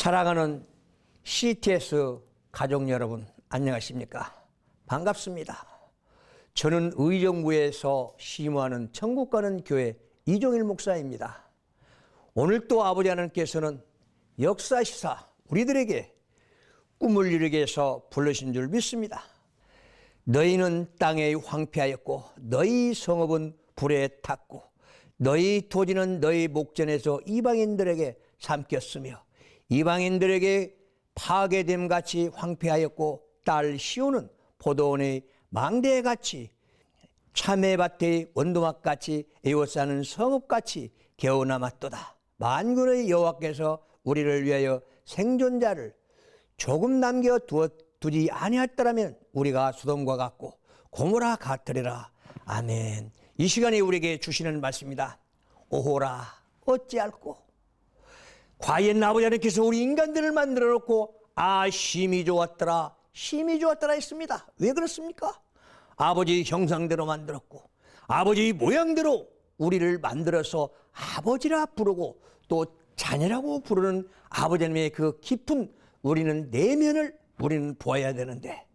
사랑하는 CTS 가족 여러분, 안녕하십니까? 반갑습니다. 저는 의정부에서 심호하는 천국 가는 교회 이종일 목사입니다. 오늘 또 아버지 하나님께서는 역사시사 우리들에게 꿈을 이루게 해서 부르신 줄 믿습니다. 너희는 땅에 황폐하였고 너희 성읍은 불에 탔고 너희 토지는 너희 목전에서 이방인들에게 삼켰으며 이방인들에게 파괴됨 같이 황폐하였고 딸 시온은 포도원의 망대같이 참외밭의 원두막같이 에워싸는 성읍같이 개어남았도다. 만군의 여호와께서 우리를 위하여 생존자를 조금 남겨두지 아니했더라면 우리가 소돔과 같고 고모라 같으리라. 아멘. 이 시간에 우리에게 주시는 말씀입니다. 오호라 어찌할꼬. 과연 아버지 하나님께서 우리 인간들을 만들어 놓고 심히 좋았더라 심히 좋았더라 했습니다. 왜 그렇습니까? 아버지 형상대로 만들었고 아버지 모양대로 우리를 만들어서 아버지라 부르고 또 자녀라고 부르는 아버지 하나님의 그 깊은 우리는 내면을 우리는 보아야 되는데,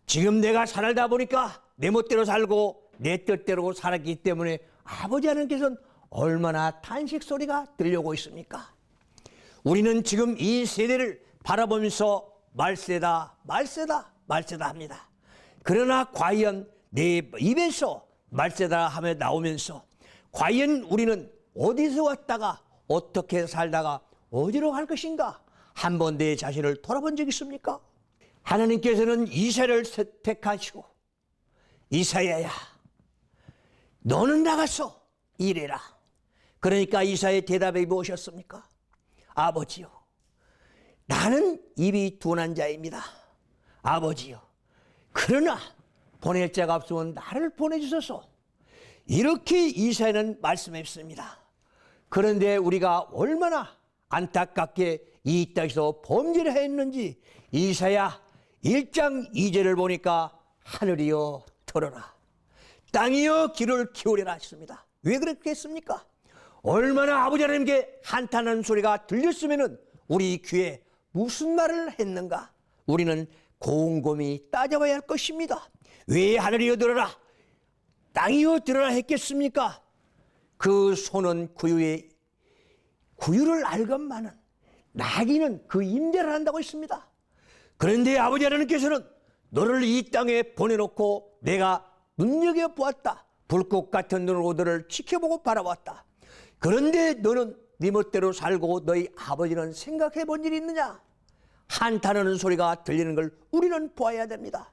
지금 내가 살다 보니까 내 멋대로 살고 내 뜻대로 살았기 때문에 아버지 하나님께서는 얼마나 탄식 소리가 들려오고 있습니까? 우리는 지금 이 세대를 바라보면서 말세다 말세다 말세다 합니다. 그러나 과연 내 입에서 말세다 하며 나오면서 과연 우리는 어디서 왔다가 어떻게 살다가 어디로 갈 것인가? 한번 내 자신을 돌아본 적 있습니까? 하나님께서는 이사야를 선택하시고 이사야야 너는 나가서 일해라. 그러니까 이사야의 대답이 무엇이었습니까? 아버지요, 나는 입이 둔한 자입니다. 아버지요, 그러나 보낼 자가 없으면 나를 보내주소서. 이렇게 이사야는 말씀했습니다. 그런데 우리가 얼마나 안타깝게 이 땅에서 범죄를 했는지 이사야 1장 2절을 보니까 하늘이여 들어라, 땅이여 귀를 기울여라 했습니다. 왜 그렇게 했습니까? 얼마나 아버지 하나님께 한탄하는 소리가 들렸으면 우리 귀에 무슨 말을 했는가? 우리는 곰곰이 따져봐야 할 것입니다. 왜 하늘이여 들어라 땅이여 들어라 했겠습니까? 그 소는 구유를 알건만은 나귀는 그 임재를 한다고 했습니다. 그런데 아버지 하나님께서는 너를 이 땅에 보내놓고 내가 눈여겨보았다. 불꽃 같은 눈으로 너를 지켜보고 바라봤다. 그런데 너는 네 멋대로 살고 너희 아버지는 생각해 본 일이 있느냐? 한탄하는 소리가 들리는 걸 우리는 보아야 됩니다.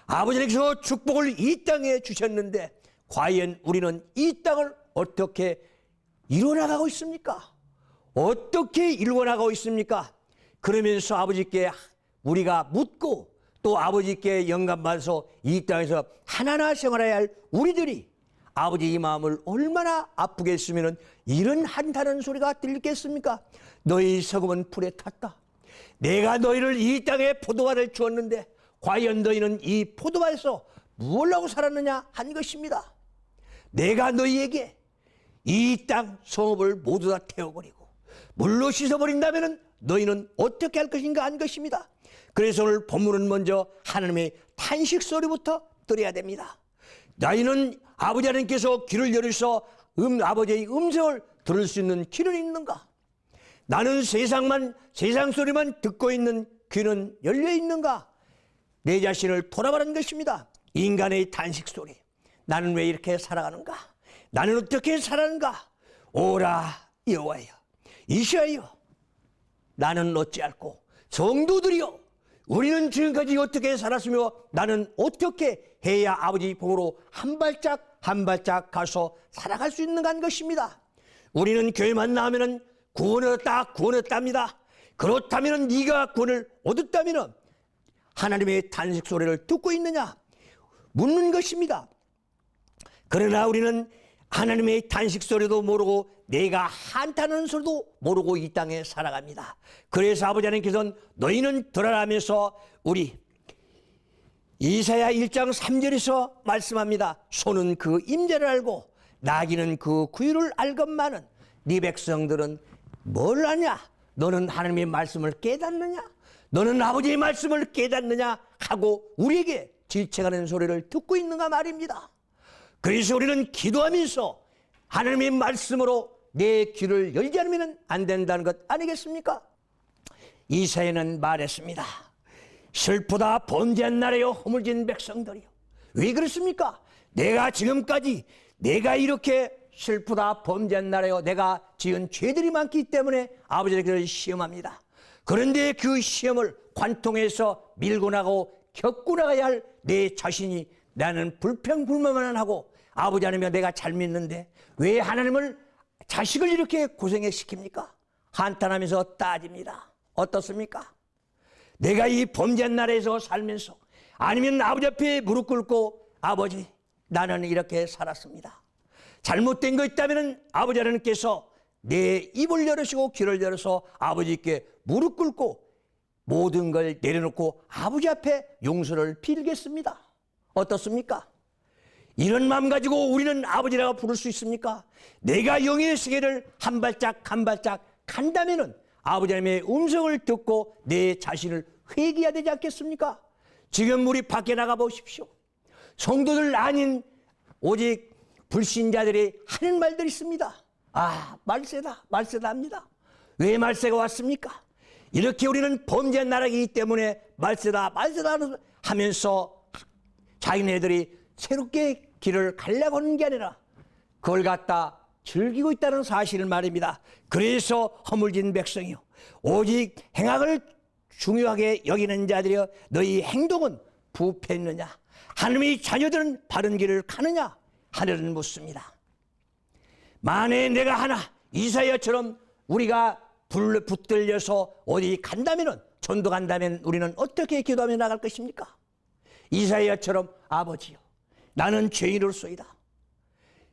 아버지께서 축복을 이 땅에 주셨는데 과연 우리는 이 땅을 어떻게 이루어나가고 있습니까? 어떻게 이루어나가고 있습니까? 그러면서 아버지께 우리가 묻고 또 아버지께 영감받아서 이 땅에서 하나하나 생활해야 할 우리들이 아버지 이 마음을 얼마나 아프게 했으면 이런 한탄하는 소리가 들리겠습니까? 너희 석음은 불에 탔다. 내가 너희를 이 땅에 포도밭을 주었는데 과연 너희는 이 포도밭에서 무엇을 하고 살았느냐 한 것입니다. 내가 너희에게 이 땅 성읍을 모두 다 태워버리고 물로 씻어버린다면 너희는 어떻게 할 것인가 한 것입니다. 그래서 오늘 본문은 먼저 하나님의 탄식 소리부터 들어야 됩니다. 너희는 아버지 하나님께서 귀를 열으셔 아버지의 음성을 들을 수 있는 귀는 있는가? 나는 세상 소리만 듣고 있는 귀는 열려 있는가? 내 자신을 돌아보는 것입니다. 인간의 탄식 소리. 나는 왜 이렇게 살아가는가? 나는 어떻게 살아가는가? 오라 여호와여, 이시하여 나는 어찌할꼬. 성도들이여, 우리는 지금까지 어떻게 살았으며 나는 어떻게 해야 아버지 보으로 한 발짝 한 발짝 가서 살아갈 수 있는가 한 것입니다. 우리는 교회만 나오면 구원을 얻었다 구원을 얻답니다. 그렇다면 네가 구원을 얻었다면 하나님의 탄식 소리를 듣고 있느냐 묻는 것입니다. 그러나 우리는 하나님의 탄식 소리도 모르고 내가 한탄하는 소리도 모르고 이 땅에 살아갑니다. 그래서 아버지 하나님께서는 너희는 들어라면서 우리 이사야 1장 3절에서 말씀합니다. 소는 그 임재를 알고 나귀는 그 구유를 알건만은 네 백성들은 뭘 아냐? 너는 하나님의 말씀을 깨닫느냐? 너는 아버지의 말씀을 깨닫느냐? 하고 우리에게 질책하는 소리를 듣고 있는가 말입니다. 그래서 우리는 기도하면서 하나님의 말씀으로 내 귀를 열지 않으면 안 된다는 것 아니겠습니까? 이사야는 말했습니다. 슬프다 범죄한 나라여 허물진 백성들이여. 왜 그렇습니까? 내가 지금까지 내가 이렇게 슬프다 범죄한 나라여 내가 지은 죄들이 많기 때문에 아버지의 그를 시험합니다. 그런데 그 시험을 관통해서 밀고 나가고 겪고 나가야 할 내 자신이 나는 불평불만만 하고 아버지 하나님을 내가 잘 믿는데 왜 하나님을 자식을 이렇게 고생해 시킵니까? 한탄하면서 따집니다. 어떻습니까? 내가 이 범죄한 나라에서 살면서 아니면 아버지 앞에 무릎 꿇고 아버지 나는 이렇게 살았습니다. 잘못된 거 있다면 아버지 하나님께서 내 입을 열으시고 귀를 열어서 아버지께 무릎 꿇고 모든 걸 내려놓고 아버지 앞에 용서를 빌겠습니다. 어떻습니까? 이런 마음 가지고 우리는 아버지라고 부를 수 있습니까? 내가 영의 세계를 한 발짝 한 발짝 간다면은 아버지 하나님의 음성을 듣고 내 자신을 회개해야 되지 않겠습니까? 지금 우리 밖에 나가 보십시오. 성도들 아닌 오직 불신자들이 하는 말들이 있습니다. 아, 말세다 합니다. 왜 말세가 왔습니까? 이렇게 우리는 범죄한 나라이기 때문에 말세다 하면서 자기네들이 새롭게 길을 가려고 하는 게 아니라 그걸 갖다 즐기고 있다는 사실을 말입니다. 그래서 허물진 백성이요 오직 행악을 중요하게 여기는 자들이여 너희 행동은 부패했느냐? 하나님의 자녀들은 바른 길을 가느냐? 하늘은 묻습니다. 만에 내가 하나 이사야처럼 우리가 붙들려서 어디 간다면은 전도 간다면 우리는 어떻게 기도하며 나갈 것입니까? 이사야처럼 아버지요 나는 죄인으로소이다.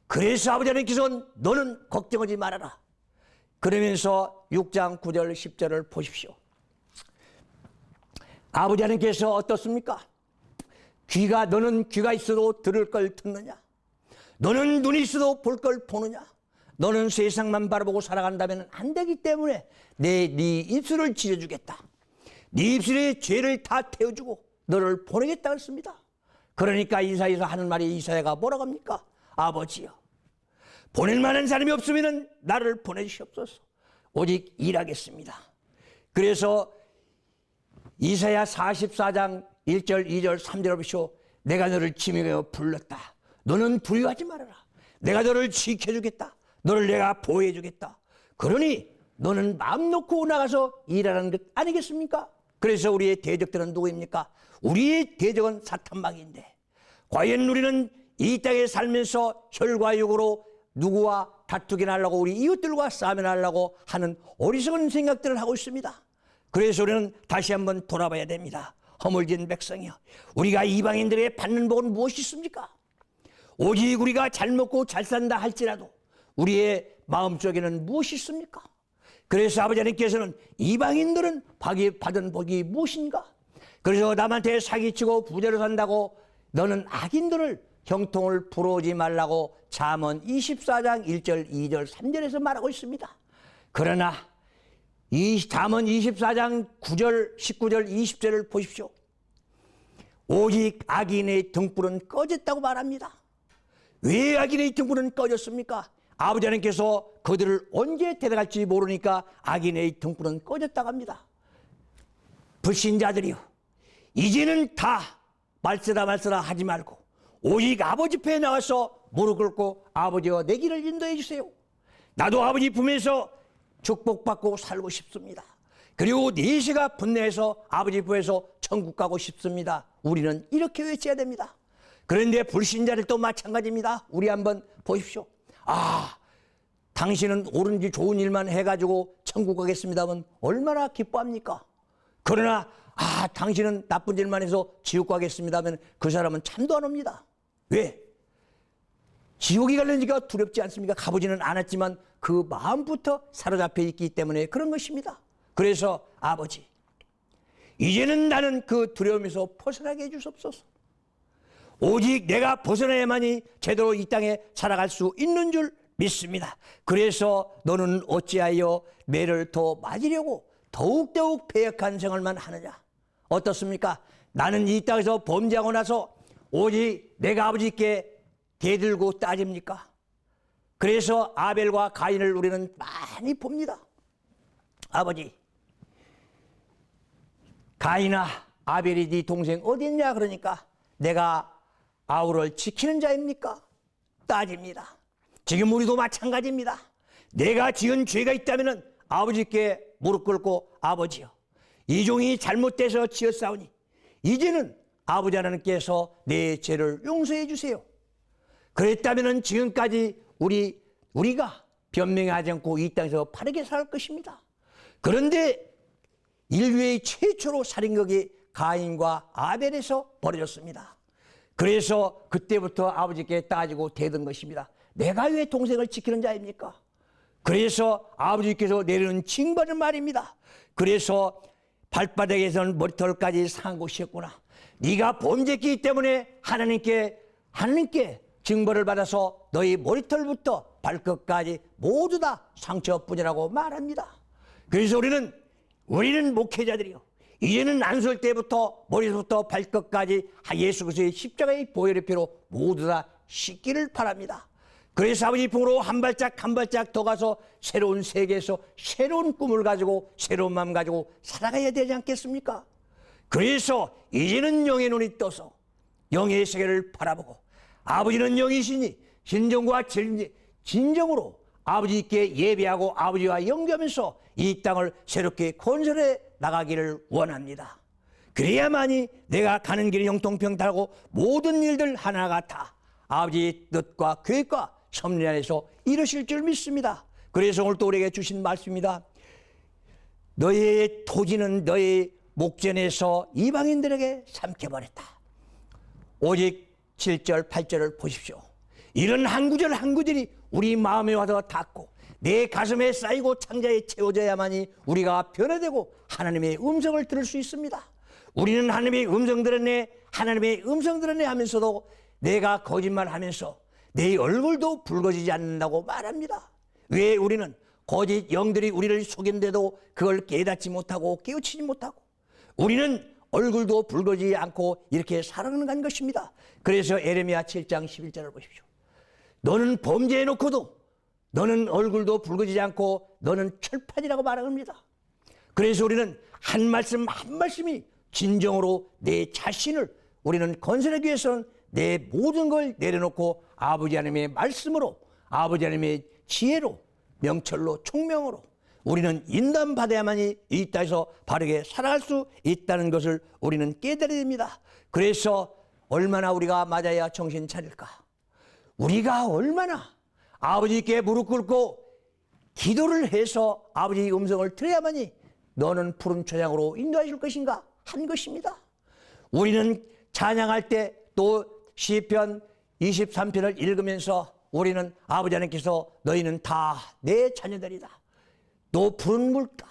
그래서 아버지 하나님께서 너는 걱정하지 말아라. 그러면서 6장 9절 10절을 보십시오. 아버지 하나님께서 어떻습니까? 너는 귀가 있어도 들을 걸 듣느냐? 너는 눈이 있어도 볼 걸 보느냐? 너는 세상만 바라보고 살아간다면 안 되기 때문에 네 입술을 지려주겠다. 네 입술에 죄를 다 태워주고 너를 보내겠다 그랬습니다. 그러니까 이사야에서 하는 말이 이사야가 뭐라고 합니까? 아버지여 보낼 만한 사람이 없으면 나를 보내주시옵소서. 오직 일하겠습니다. 그래서 이사야 44장 1절 2절 3절을 보시오. 내가 너를 지명하여 불렀다. 너는 두려워하지 말아라. 내가 너를 지켜주겠다. 너를 내가 보호해주겠다. 그러니 너는 마음 놓고 나가서 일하라는 것 아니겠습니까? 그래서 우리의 대적들은 누구입니까? 우리의 대적은 사탄마귀인데 과연 우리는 이 땅에 살면서 혈과 육으로 누구와 다투기나 하려고 우리 이웃들과 싸움이나 하려고 하는 어리석은 생각들을 하고 있습니다. 그래서 우리는 다시 한번 돌아봐야 됩니다. 허물진 백성이여 우리가 이방인들에게 받는 복은 무엇이 있습니까? 오직 우리가 잘 먹고 잘 산다 할지라도 우리의 마음속에는 무엇이 있습니까? 그래서 아버지 하나님께서는 이방인들은 받은 복이 무엇인가? 그래서 남한테 사기치고 부자로 산다고 너는 악인들을 형통을 부러우지 말라고 잠언 24장 1절 2절 3절에서 말하고 있습니다. 그러나 이 잠언 24장 9절 19절 20절을 보십시오. 오직 악인의 등불은 꺼졌다고 말합니다. 왜 악인의 등불은 꺼졌습니까? 아버지 하나님께서 그들을 언제 데려갈지 모르니까 악인의 등불은 꺼졌다고 합니다. 불신자들이요 이제는 다 말세다 하지 말고 오직 아버지 앞에 나와서 무릎 꿇고 아버지와 내 길을 인도해 주세요. 나도 아버지 품에서 축복받고 살고 싶습니다. 그리고 내시가 분내해서 아버지 품에서 천국 가고 싶습니다. 우리는 이렇게 외쳐야 됩니다. 그런데 불신자들도 마찬가지입니다. 우리 한번 보십시오. 아, 당신은 옳은지 좋은 일만 해가지고 천국 가겠습니다 하면 얼마나 기뻐합니까? 그러나 당신은 나쁜 일만 해서 지옥 가겠습니다 하면 그 사람은 잠도 안 옵니다. 왜? 지옥이 갈려니까 두렵지 않습니까? 가보지는 않았지만 그 마음부터 사로잡혀 있기 때문에 그런 것입니다. 그래서 아버지 이제는 나는 그 두려움에서 벗어나게 해주옵소서. 오직 내가 벗어나야만이 제대로 이 땅에 살아갈 수 있는 줄 믿습니다. 그래서 너는 어찌하여 매를 더 맞으려고 더욱더욱 패역한 생활만 하느냐? 어떻습니까? 나는 이 땅에서 범죄하고 나서 오직 내가 아버지께 대들고 따집니까? 그래서 아벨과 가인을 우리는 많이 봅니다. 아버지, 가인아, 아벨이 네 동생 어디 있냐? 그러니까 내가 아우를 지키는 자입니까? 따집니다. 지금 우리도 마찬가지입니다. 내가 지은 죄가 있다면 아버지께 무릎 꿇고 아버지여, 이 종이 잘못돼서 지었사오니 이제는 아버지 하나님께서 내 죄를 용서해 주세요. 그랬다면 지금까지 우리가 변명하지 않고 이 땅에서 바르게 살 것입니다. 그런데 인류의 최초로 살인극이 가인과 아벨에서 벌어졌습니다. 그래서 그때부터 아버지께 따지고 대든 것입니다. 내가 왜 동생을 지키는 자입니까? 그래서 아버지께서 내리는 징벌은 말입니다. 그래서 발바닥에서는 머리털까지 상한 곳이었구나. 네가 범죄했기 때문에 하나님께 징벌을 받아서 너희 머리털부터 발끝까지 모두 다 상처뿐이라고 말합니다. 그래서 우리는 목회자들이요, 이제는 안설 때부터 머리부터 발끝까지 예수 그리스도의 십자가의 보혈의 피로 모두 다 씻기를 바랍니다. 그래서 아버지 품으로 한 발짝 더 가서 새로운 세계에서 새로운 꿈을 가지고 새로운 마음 가지고 살아가야 되지 않겠습니까? 그래서 이제는 영의 눈이 떠서 영의 세계를 바라보고, 아버지는 영이시니 진정과 진정으로 아버지께 예배하고 아버지와 연결하면서 이 땅을 새롭게 건설해 나가기를 원합니다. 그래야만이 내가 가는 길이 형통평탄하고 모든 일들 하나 같아 아버지의 뜻과 계획과 섭리 안에서 이루실 줄 믿습니다. 그래서 오늘 또 우리에게 주신 말씀입니다. 너의 토지는 너의 목전에서 이방인들에게 삼켜버렸다. 오직 7절 8절을 보십시오. 이런 한 구절 한 구절이 우리 마음에 와서 닿고 내 가슴에 쌓이고 창자에 채워져야만이 우리가 변화되고 하나님의 음성을 들을 수 있습니다. 우리는 하나님의 음성 들었네 하면서도 내가 거짓말하면서 내 얼굴도 붉어지지 않는다고 말합니다. 왜? 우리는 거짓 영들이 우리를 속인데도 그걸 깨닫지 못하고 깨우치지 못하고 우리는 얼굴도 붉어지지 않고 이렇게 살아가는 것입니다. 그래서 에레미야 7장 11절을 보십시오. 너는 범죄해놓고도 너는 얼굴도 붉어지지 않고 너는 철판이라고 말합니다. 그래서 우리는 한 말씀 한 말씀이 진정으로 내 자신을 우리는 건설하기 위해서는 내 모든 걸 내려놓고 아버지 하나님의 말씀으로, 아버지 하나님의 지혜로, 명철로, 총명으로 우리는 인도받아야만이 이 땅에서 바르게 살아갈 수 있다는 것을 우리는 깨달아야 됩니다. 그래서 얼마나 우리가 맞아야 정신 차릴까? 우리가 얼마나 아버지께 무릎 꿇고 기도를 해서 아버지의 음성을 들어야만이 너는 푸른 초장으로 인도해 줄 것인가 한 것입니다. 우리는 찬양할 때 또 시편 23편을 읽으면서 우리는 아버지 하나님께서 너희는 다 내 자녀들이다. 또 푸른 물가,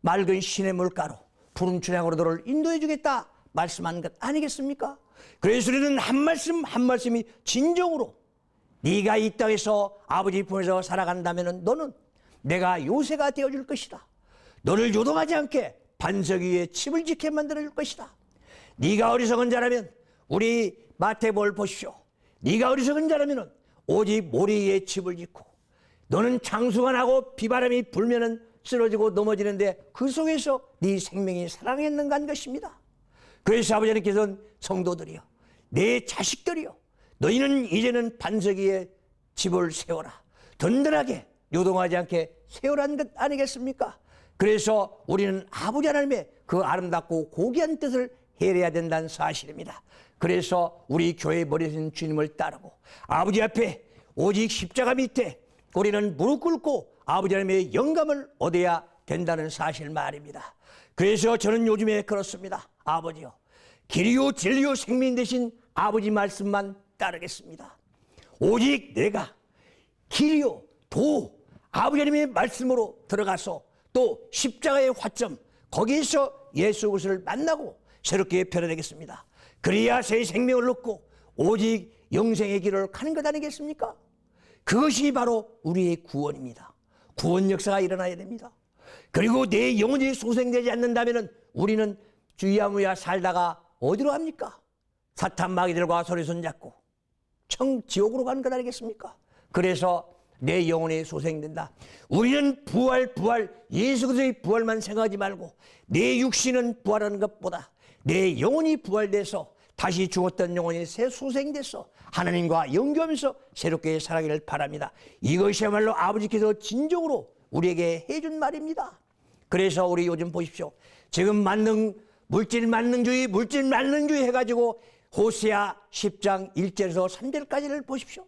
맑은 시내 물가로 푸른 초장으로 너를 인도해 주겠다 말씀한 것 아니겠습니까? 그래서 우리는 한 말씀 한 말씀이 진정으로 네가 이 땅에서 아버지 품에서 살아간다면 너는 내가 요새가 되어줄 것이다. 너를 요동하지 않게 반석 위에 집을 짓게 만들어줄 것이다. 네가 어리석은 자라면 우리 마태복음을 보십시오. 네가 어리석은 자라면 오직 모래 위에 집을 짓고 너는 장수가 나고 비바람이 불면은 쓰러지고 넘어지는데 그 속에서 네 생명이 살아있는가 한 것입니다. 그래서 아버지 하나님께서는 성도들이여, 내 자식들이여, 너희는 이제는 반석 위에 집을 세워라. 든든하게 요동하지 않게 세우라는 것 아니겠습니까? 그래서 우리는 아버지 하나님의 그 아름답고 고귀한 뜻을 헤아려야 된다는 사실입니다. 그래서 우리 교회의 머리신 주님을 따르고 아버지 앞에 오직 십자가 밑에 우리는 무릎 꿇고 아버지 하나님의 영감을 얻어야 된다는 사실 말입니다. 그래서 저는 요즘에 그렇습니다. 아버지요, 길이요 진리요 생명 되신 아버지 말씀만 따르겠습니다. 오직 내가 길이요 도 아버지 하나님의 말씀으로 들어가서 또 십자가의 화점 거기에서 예수 그리스도를 만나고 새롭게 변화되겠습니다. 그래야 새 생명을 얻고 오직 영생의 길을 가는 것 아니겠습니까? 그것이 바로 우리의 구원입니다. 구원 역사가 일어나야 됩니다. 그리고 내 영혼이 소생되지 않는다면 우리는 주야무야 살다가 어디로 갑니까? 사탄 마귀들과 소리 손잡고 지옥으로 가는 것 아니겠습니까? 그래서 내 영혼이 소생된다. 우리는 부활 예수 그리스도의 부활만 생각하지 말고 내 육신은 부활하는 것보다 내 영혼이 부활돼서 다시 죽었던 영혼이 새 소생돼서 하나님과 연결하면서 새롭게 살아가기를 바랍니다. 이것이야말로 아버지께서 진정으로 우리에게 해준 말입니다. 그래서 우리 요즘 보십시오. 지금 물질 만능주의 해가지고 호세아 10장 1절에서 3절까지를 보십시오.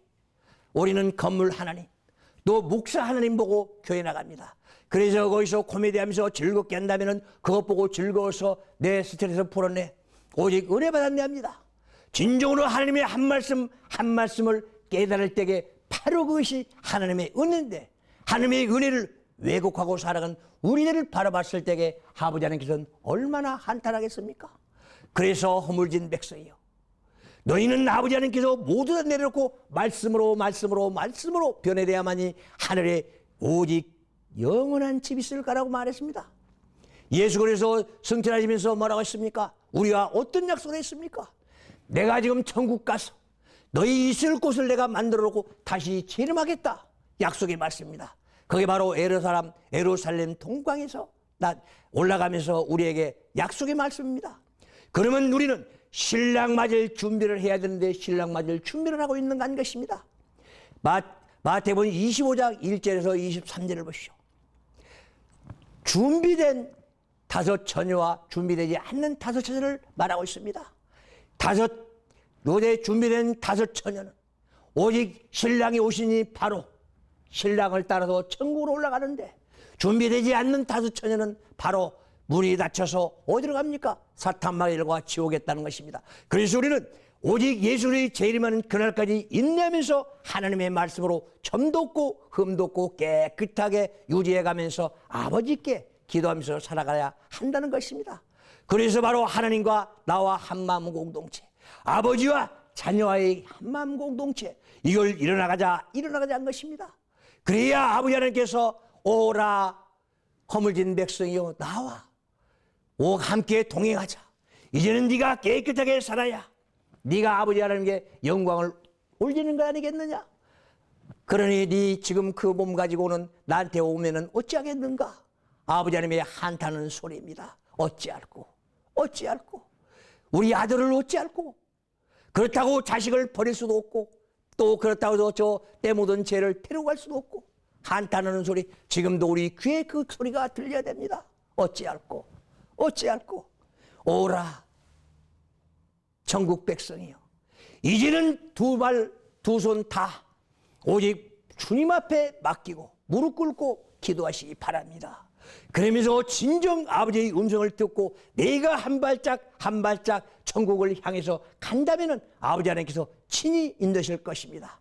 우리는 건물 하나님, 또 목사 하나님 보고 교회 나갑니다. 그래서 거기서 코미디하면서 즐겁게 한다면 그것 보고 즐거워서 내 스트레스 풀어내. 오직 은혜 받았네 합니다. 진정으로 하나님의 한 말씀을 깨달을 때에 바로 그것이 하나님의 은혜인데 하나님의 은혜를 왜곡하고 살아간 우리들을 바라봤을 때에 아버지 하나님께서는 얼마나 한탄하겠습니까? 그래서 허물진 백성이요, 너희는 아버지 하나님께서 모두 다 내려놓고 말씀으로 변해야만이 하늘에 오직 영원한 집이 있을 거라고 말했습니다. 예수 그래서 승천하시면서 뭐라고 했습니까? 우리가 어떤 약속을 했습니까? 내가 지금 천국 가서 너희 있을 곳을 내가 만들어 놓고 다시 재림하겠다 약속이 맞습니다. 그게 바로 예루살렘 동방에서 올라가면서 우리에게 약속의 말씀입니다. 그러면 우리는 신랑 맞을 준비를 해야 되는데 신랑 맞을 준비를 하고 있는 것입니다. 마태복음 25장 1절에서 23절을 보시오. 준비된 5 처녀와 준비되지 않는 5 처녀를 말하고 있습니다. 노래 준비된 5 처녀는 오직 신랑이 오시니 바로 신랑을 따라서 천국으로 올라가는데, 준비되지 않는 5 처녀는 바로 문이 닫혀서 어디로 갑니까? 사탄 마귀들과 지옥에 있다는 것입니다. 그래서 우리는 오직 예수의 재림하는 그날까지 인내하면서 하나님의 말씀으로 점도 없고 흠도 없고 깨끗하게 유지해가면서 아버지께 기도하면서 살아가야 한다는 것입니다. 그래서 바로 하나님과 나와 한마음 공동체, 아버지와 자녀와의 한마음 공동체, 이걸 일어나가자 한 것입니다. 그래야 아버지 하나님께서 오라 허물진 백성이여 나와 함께 동행하자. 이제는 네가 깨끗하게 살아야 네가 아버지 하나님께 영광을 올리는 거 아니겠느냐? 그러니 네 지금 그 몸 가지고는 나한테 오면은 어찌하겠는가? 아버지 하나님의 한탄하는 소리입니다. 어찌할꼬 우리 아들을 어찌할꼬? 그렇다고 자식을 버릴 수도 없고 또 그렇다고 해서 저 때 묻은 죄를 태우고 갈 수도 없고 한탄하는 소리, 지금도 우리 귀에 그 소리가 들려야 됩니다. 어찌할꼬 오라 천국 백성이요, 이제는 두 손 다 오직 주님 앞에 맡기고 무릎 꿇고 기도하시기 바랍니다. 그러면서 진정 아버지의 음성을 듣고 내가 한 발짝 천국을 향해서 간다면 아버지 하나님께서 친히 인도하실 것입니다.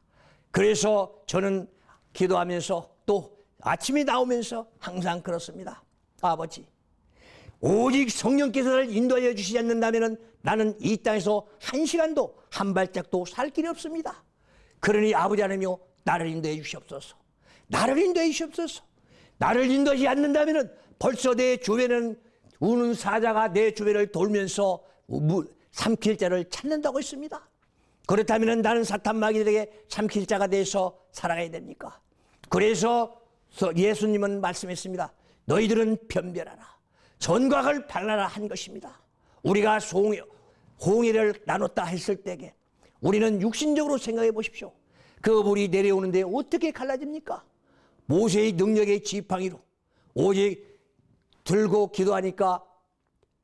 그래서 저는 기도하면서 또 아침에 나오면서 항상 그렇습니다. 아버지, 오직 성령께서 나를 인도하여 주시지 않는다면 나는 이 땅에서 한 시간도 한 발짝도 살 길이 없습니다. 그러니 아버지 하나님이여 나를 인도해 주시옵소서. 나를 인도하지 않는다면 벌써 내 주변은 우는 사자가 내 주변을 돌면서 삼킬 자를 찾는다고 했습니다. 그렇다면 나는 사탄 마귀들에게 삼킬 자가 돼서 살아가야 됩니까? 그래서 예수님은 말씀했습니다. 너희들은 변별하라, 전과를 발라라 한 것입니다. 우리가 홍해를 나눴다 했을 때에 우리는 육신적으로 생각해 보십시오. 그 물이 내려오는데 어떻게 갈라집니까? 모세의 능력의 지팡이로 오직 들고 기도하니까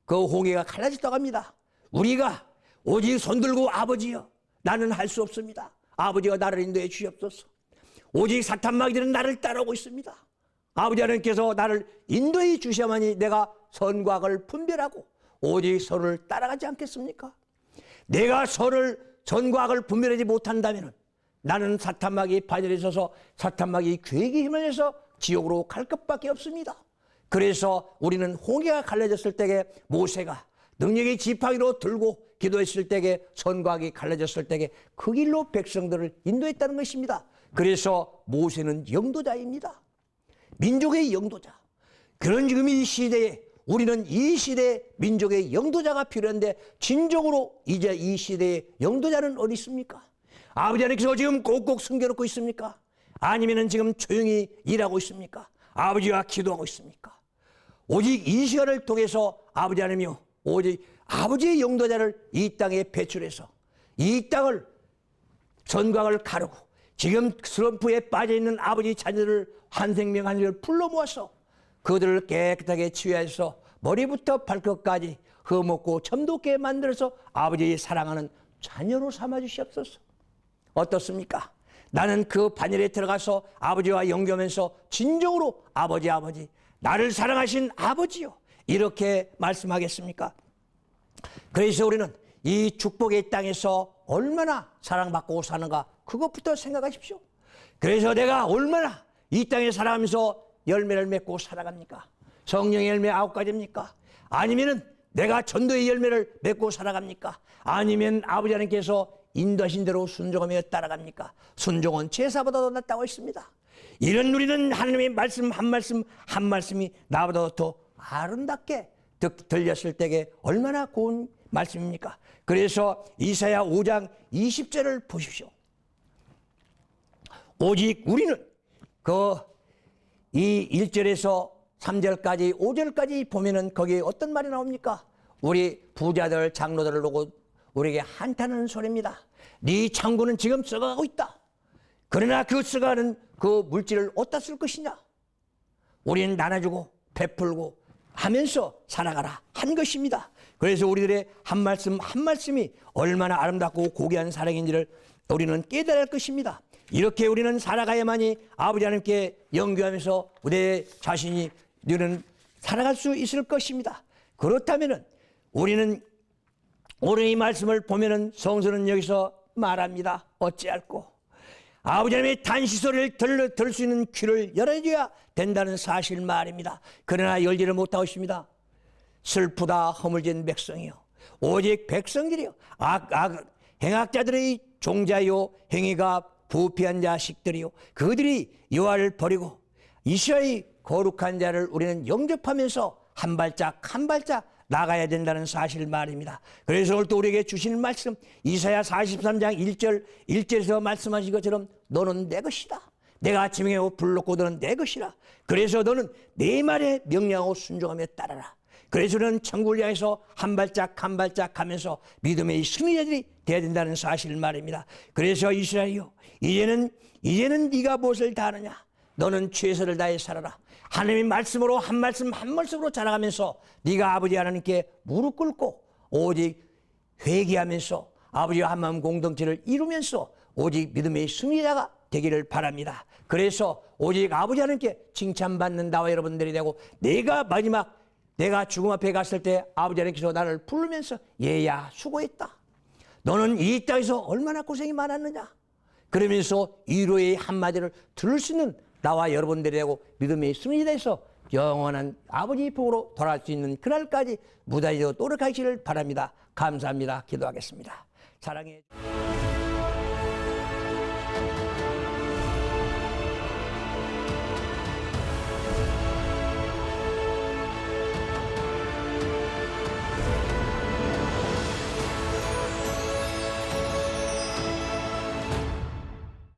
그 홍해가 갈라졌다고 합니다. 우리가 오직 손들고 아버지여 나는 할 수 없습니다. 아버지가 나를 인도해 주시옵소서. 오직 사탄 마귀들은 나를 따라오고 있습니다. 아버지 하나님께서 나를 인도해 주셔야만이 내가 선과 악을 분별하고 오직 선을 따라가지 않겠습니까? 내가 선과 악을 분별하지 못한다면 나는 사탄 마귀의 반열에 서서 사탄 마귀의 계획에 힘을 지옥으로 갈 것밖에 없습니다. 그래서 우리는 홍해가 갈라졌을 때에 모세가 능력의 지팡이로 들고 기도했을 때에 선과 악이 갈라졌을 때에 그 길로 백성들을 인도했다는 것입니다. 그래서 모세는 영도자입니다. 민족의 영도자. 그런 지금 이 시대에 우리는 이 시대에 민족의 영도자가 필요한데 진정으로 이제 이 시대에 영도자는 어디 있습니까? 아버지 하나님께서 지금 꼭꼭 숨겨놓고 있습니까? 아니면 지금 조용히 일하고 있습니까? 아버지와 기도하고 있습니까? 오직 이 시간을 통해서 아버지 하나님이요, 오직 아버지의 영도자를 이 땅에 배출해서 이 땅을 전광을 가르고 지금 슬럼프에 빠져있는 아버지 자녀를 한 생명 한 생명을 불러 모아서 그들을 깨끗하게 치유해서 머리부터 발끝까지 흠없고 점도게 만들어서 아버지의 사랑하는 자녀로 삼아주시옵소서. 어떻습니까? 나는 그 반열에 들어가서 아버지와 연결하면서 진정으로 아버지 나를 사랑하신 아버지요 이렇게 말씀하겠습니까? 그래서 우리는 이 축복의 땅에서 얼마나 사랑받고 사는가 그것부터 생각하십시오. 그래서 내가 얼마나 이 땅에 살아가면서 열매를 맺고 살아갑니까? 성령의 열매 9가지입니까? 아니면은 내가 전도의 열매를 맺고 살아갑니까? 아니면 아버지 하나님께서 인도하신 대로 순종하며 따라갑니까? 순종은 제사보다도 낫다고 했습니다. 이런 우리는 하나님의 말씀 한 말씀이 나보다 더 아름답게 들렸을 때에 얼마나 고운 말씀입니까? 그래서 이사야 5장 20절을 보십시오. 오직 우리는 이 1절에서 3절까지 5절까지 보면은 거기에 어떤 말이 나옵니까? 우리 부자들 장로들을 보고 우리에게 한탄하는 소리입니다. 네 창고는 지금 썩어가고 있다. 그러나 그 썩어가는 그 물질을 어디다 쓸 것이냐? 우리는 나눠주고 베풀고 하면서 살아가라 한 것입니다. 그래서 우리들의 한 말씀이 얼마나 아름답고 고귀한 사랑인지를 우리는 깨달아야 할 것입니다. 이렇게 우리는 살아가야만이 아버지 하나님께 연구하면서 내 자신이 우리는 살아갈 수 있을 것입니다. 그렇다면 우리는 오늘 이 말씀을 보면은 성서는 여기서 말합니다. 어찌할꼬 아버지 하나님의 단시 소리를 들을 수 있는 귀를 열어줘야 된다는 사실 말입니다. 그러나 열지를 못하고 있습니다. 슬프다 허물진 백성이요 오직 백성들이요 행악자들의 종자요 행위가 부패한 자식들이요 그들이 여호와를 버리고 이스라엘의 거룩한 자를 우리는 영접하면서 한 발짝 나가야 된다는 사실 말입니다. 그래서 오늘 또 우리에게 주시는 말씀 이사야 43장 1절에서 말씀하신 것처럼 너는 내 것이다. 내가 지명해 불렀고 너는 내 것이라. 그래서 너는 내 말에 명령하고 순종하며 따라라. 그래서 너는 천국을 향해서 한 발짝 가면서 믿음의 승리자들이 되어야 된다는 사실 말입니다. 그래서 이스라엘이요 이제는 네가 무엇을 다 하느냐? 너는 최선을 다해 살아라. 하나님의 말씀으로 한 말씀으로 자라가면서 네가 아버지 하나님께 무릎 꿇고 오직 회개하면서 아버지와 한마음 공동체를 이루면서 오직 믿음의 승리자가 되기를 바랍니다. 그래서 오직 아버지 하나님께 칭찬받는 나와 여러분들이 되고 내가 죽음 앞에 갔을 때 아버지 하나님께서 나를 부르면서 얘야 수고했다. 너는 이 땅에서 얼마나 고생이 많았느냐. 그러면서 위로의 한마디를 들을 수 있는 나와 여러분들이 되고 믿음의 승리자에서 영원한 아버지 복으로 돌아갈 수 있는 그날까지 무단히 노력하시기를 바랍니다. 감사합니다. 기도하겠습니다. 사랑해.